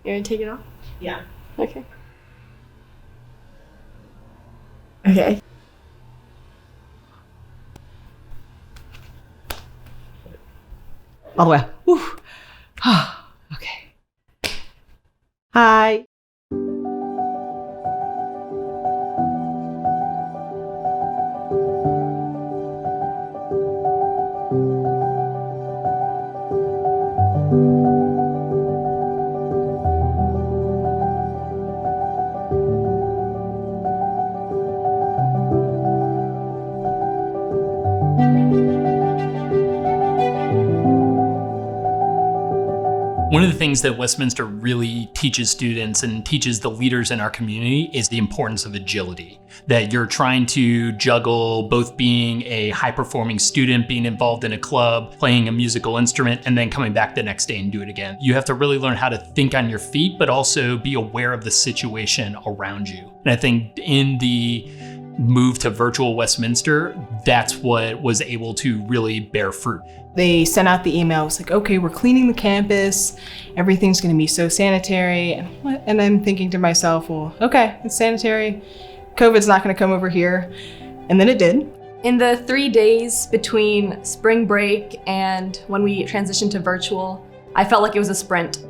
You're gonna take it off? Yeah. Okay. Okay. All the way. Whew. Okay. Hi. One of the things that Westminster really teaches students and teaches the leaders in our community is the importance of agility. That you're trying to juggle both being a high-performing student, being involved in a club, playing a musical instrument, and then coming back the next day and do it again. You have to really learn how to think on your feet, but also be aware of the situation around you. And I think in the move to virtual Westminster, that's what was able to really bear fruit. They sent out the email, it's like, okay, we're cleaning the campus, everything's gonna be so sanitary. And I'm thinking to myself, well, okay, it's sanitary, COVID's not gonna come over here. And then it did. In the 3 days between spring break and when we transitioned to virtual, I felt like it was a sprint.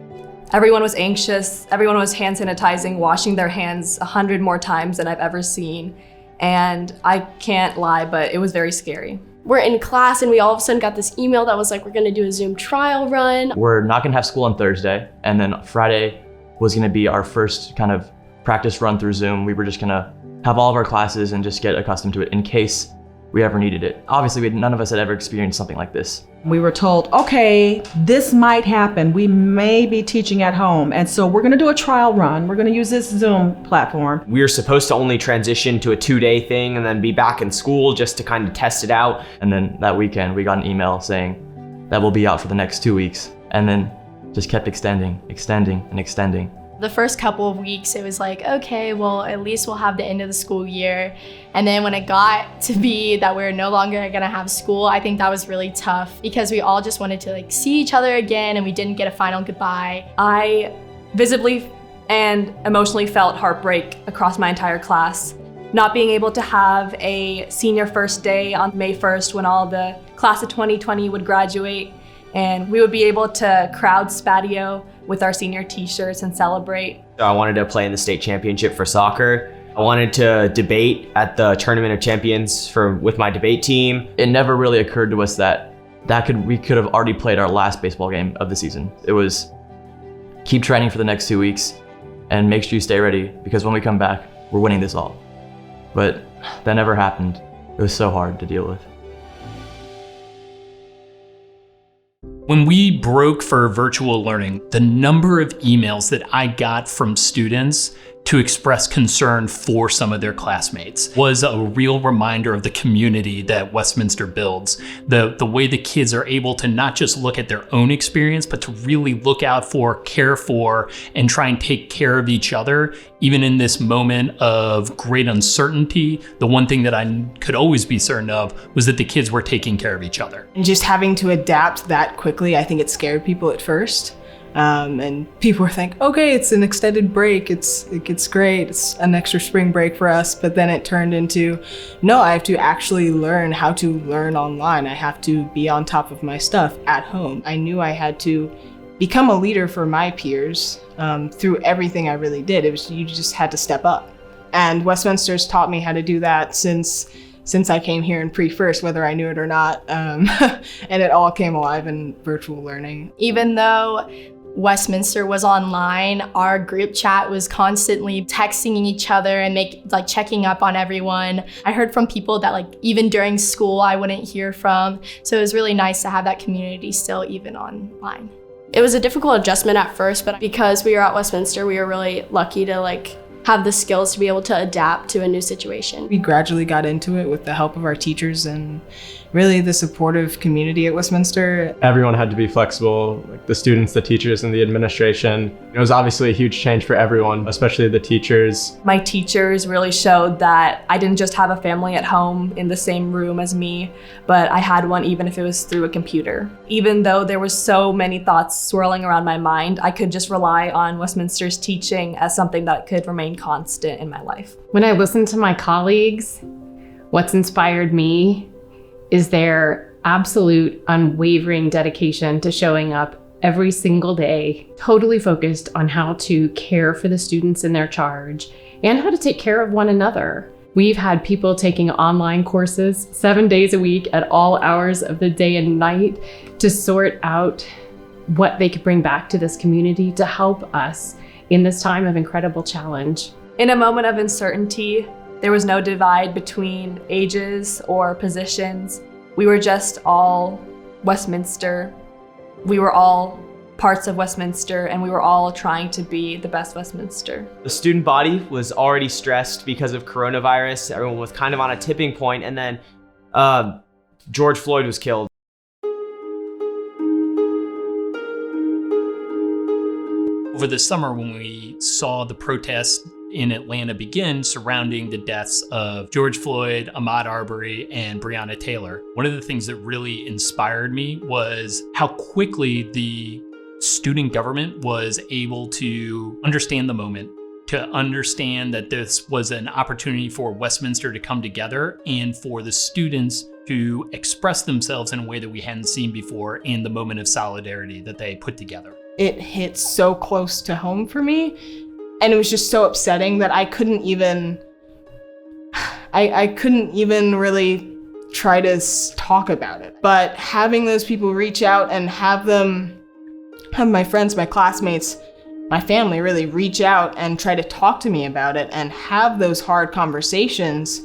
Everyone was anxious, everyone was hand sanitizing, washing their hands 100 more times than I've ever seen. And I can't lie, but it was very scary. We're in class and we all of a sudden got this email that was like, we're gonna do a Zoom trial run. We're not gonna have school on Thursday, and then Friday was gonna be our first kind of practice run through Zoom. We were just gonna have all of our classes and just get accustomed to it in case we ever needed it. Obviously, none of us had ever experienced something like this. We were told, okay, this might happen. We may be teaching at home. And so we're gonna do a trial run. We're gonna use this Zoom platform. We were supposed to only transition to a 2-day thing and then be back in school just to kind of test it out. And then that weekend, we got an email saying that we'll be out for the next 2 weeks. And then just kept extending, and extending. The first couple of weeks, it was like, okay, well, at least we'll have the end of the school year. And then when it got to be that we're no longer gonna have school, I think that was really tough because we all just wanted to like see each other again and we didn't get a final goodbye. I visibly and emotionally felt heartbreak across my entire class. Not being able to have a senior first day on May 1st when all the class of 2020 would graduate and we would be able to crowd spatio with our senior t-shirts and celebrate. I wanted to play in the state championship for soccer. I wanted to debate at the Tournament of Champions with my debate team. It never really occurred to us that we could have already played our last baseball game of the season. It was keep training for the next 2 weeks and make sure you stay ready because when we come back, we're winning this all. But that never happened. It was so hard to deal with. When we broke for virtual learning, the number of emails that I got from students to express concern for some of their classmates was a real reminder of the community that Westminster builds. The way the kids are able to not just look at their own experience, but to really look out for, care for, and try and take care of each other. Even in this moment of great uncertainty, the one thing that I could always be certain of was that the kids were taking care of each other. And just having to adapt that quickly, I think it scared people at first. And people were thinking, okay, it's an extended break. It's great. It's an extra spring break for us. But then it turned into, no, I have to actually learn how to learn online. I have to be on top of my stuff at home. I knew I had to become a leader for my peers through everything I really did. You just had to step up. And Westminster's taught me how to do that since I came here in pre-first, whether I knew it or not. And it all came alive in virtual learning. Even though Westminster was online, our group chat was constantly texting each other and checking up on everyone. I heard from people that even during school I wouldn't hear from. So it was really nice to have that community still even online. It was a difficult adjustment at first, but because we were at Westminster, we were really lucky to have the skills to be able to adapt to a new situation. We gradually got into it with the help of our teachers and really the supportive community at Westminster. Everyone had to be flexible, like the students, the teachers, and the administration. It was obviously a huge change for everyone, especially the teachers. My teachers really showed that I didn't just have a family at home in the same room as me, but I had one even if it was through a computer. Even though there were so many thoughts swirling around my mind, I could just rely on Westminster's teaching as something that could remain constant in my life. When I listen to my colleagues, what's inspired me is their absolute unwavering dedication to showing up every single day, totally focused on how to care for the students in their charge and how to take care of one another. We've had people taking online courses 7 days a week at all hours of the day and night to sort out what they could bring back to this community to help us in this time of incredible challenge. In a moment of uncertainty, there was no divide between ages or positions. We were just all Westminster. We were all parts of Westminster, and we were all trying to be the best Westminster. The student body was already stressed because of coronavirus. Everyone was kind of on a tipping point, and then George Floyd was killed. Over the summer, when we saw the protests in Atlanta begin surrounding the deaths of George Floyd, Ahmaud Arbery, and Breonna Taylor, one of the things that really inspired me was how quickly the student government was able to understand the moment, to understand that this was an opportunity for Westminster to come together and for the students to express themselves in a way that we hadn't seen before in the moment of solidarity that they put together. It hit so close to home for me, and it was just so upsetting that I couldn't even really try to talk about it. But having those people reach out and have my friends, my classmates, my family really reach out and try to talk to me about it and have those hard conversations,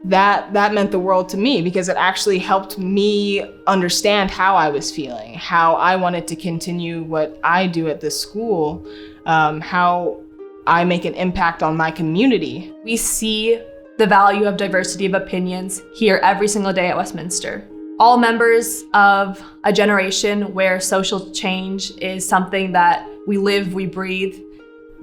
that meant the world to me, because it actually helped me understand how I was feeling, how I wanted to continue what I do at this school, how I make an impact on my community. We see the value of diversity of opinions here every single day at Westminster. All members of a generation where social change is something that we live, we breathe,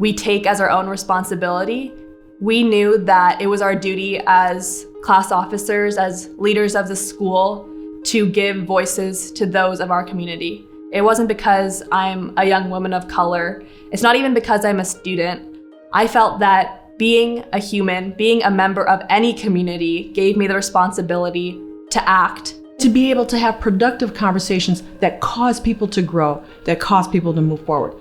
we take as our own responsibility. We knew that it was our duty as class officers, as leaders of the school, to give voices to those of our community. It wasn't because I'm a young woman of color. It's not even because I'm a student. I felt that being a human, being a member of any community, gave me the responsibility to act. To be able to have productive conversations that cause people to grow, that cause people to move forward.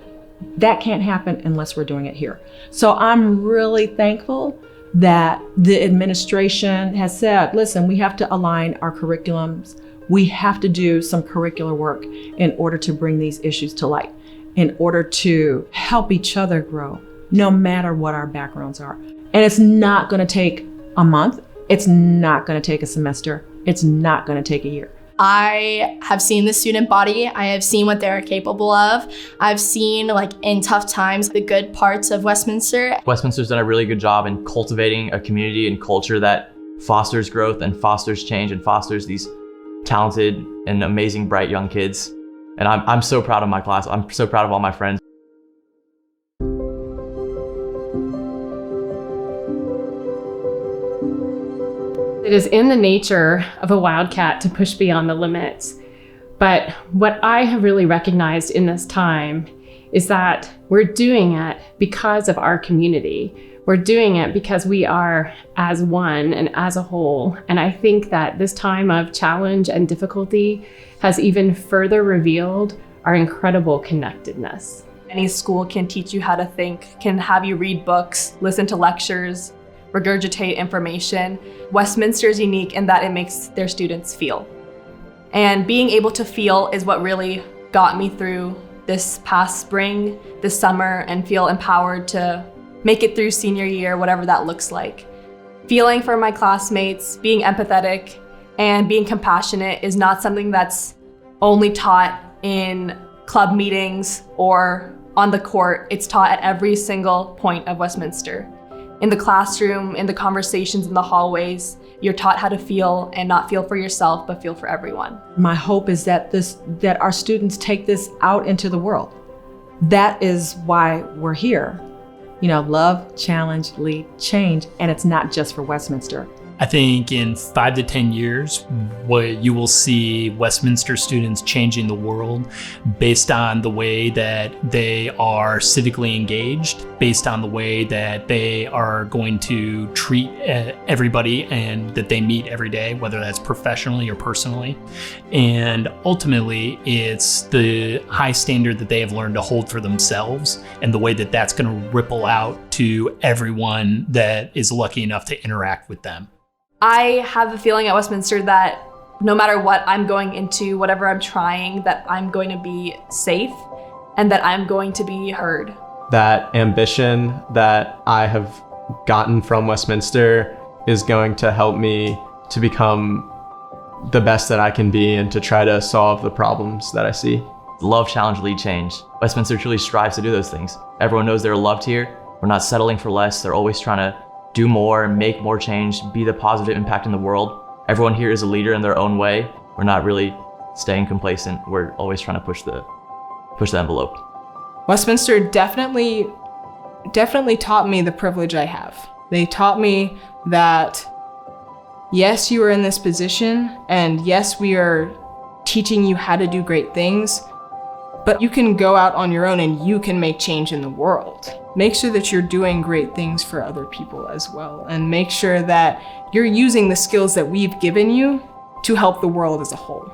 That can't happen unless we're doing it here. So I'm really thankful that the administration has said, listen, we have to align our curriculums. We have to do some curricular work in order to bring these issues to light, in order to help each other grow, no matter what our backgrounds are. And it's not going to take a month. It's not going to take a semester. It's not going to take a year. I have seen the student body. I have seen what they're capable of. I've seen, like, in tough times, the good parts of Westminster. Westminster's done a really good job in cultivating a community and culture that fosters growth and fosters change and fosters these talented and amazing, bright young kids. And I'm so proud of my class. I'm so proud of all my friends. It is in the nature of a Wildcat to push beyond the limits. But what I have really recognized in this time is that we're doing it because of our community. We're doing it because we are as one and as a whole. And I think that this time of challenge and difficulty has even further revealed our incredible connectedness. Any school can teach you how to think, can have you read books, listen to lectures, regurgitate information. Westminster is unique in that it makes their students feel. And being able to feel is what really got me through this past spring, this summer, and feel empowered to make it through senior year, whatever that looks like. Feeling for my classmates, being empathetic, and being compassionate is not something that's only taught in club meetings or on the court, it's taught at every single point of Westminster. In the classroom, in the conversations in the hallways, you're taught how to feel and not feel for yourself, but feel for everyone. My hope is that our students take this out into the world. That is why we're here. Love, challenge, lead, change, and it's not just for Westminster. I think in 5 to 10 years, what you will see Westminster students changing the world based on the way that they are civically engaged, based on the way that they are going to treat everybody and that they meet every day, whether that's professionally or personally. And ultimately, it's the high standard that they have learned to hold for themselves and the way that that's going to ripple out to everyone that is lucky enough to interact with them. I have a feeling at Westminster that no matter what I'm going into, whatever I'm trying, that I'm going to be safe and that I'm going to be heard. That ambition that I have gotten from Westminster is going to help me to become the best that I can be and to try to solve the problems that I see. Love, challenge, lead, change. Westminster truly strives to do those things. Everyone knows they're loved here. We're not settling for less. They're always trying to do more, make more change, be the positive impact in the world. Everyone here is a leader in their own way. We're not really staying complacent. We're always trying to push the envelope. Westminster definitely taught me the privilege I have. They taught me that, yes, you are in this position, and yes, we are teaching you how to do great things, but you can go out on your own and you can make change in the world. Make sure that you're doing great things for other people as well, and make sure that you're using the skills that we've given you to help the world as a whole.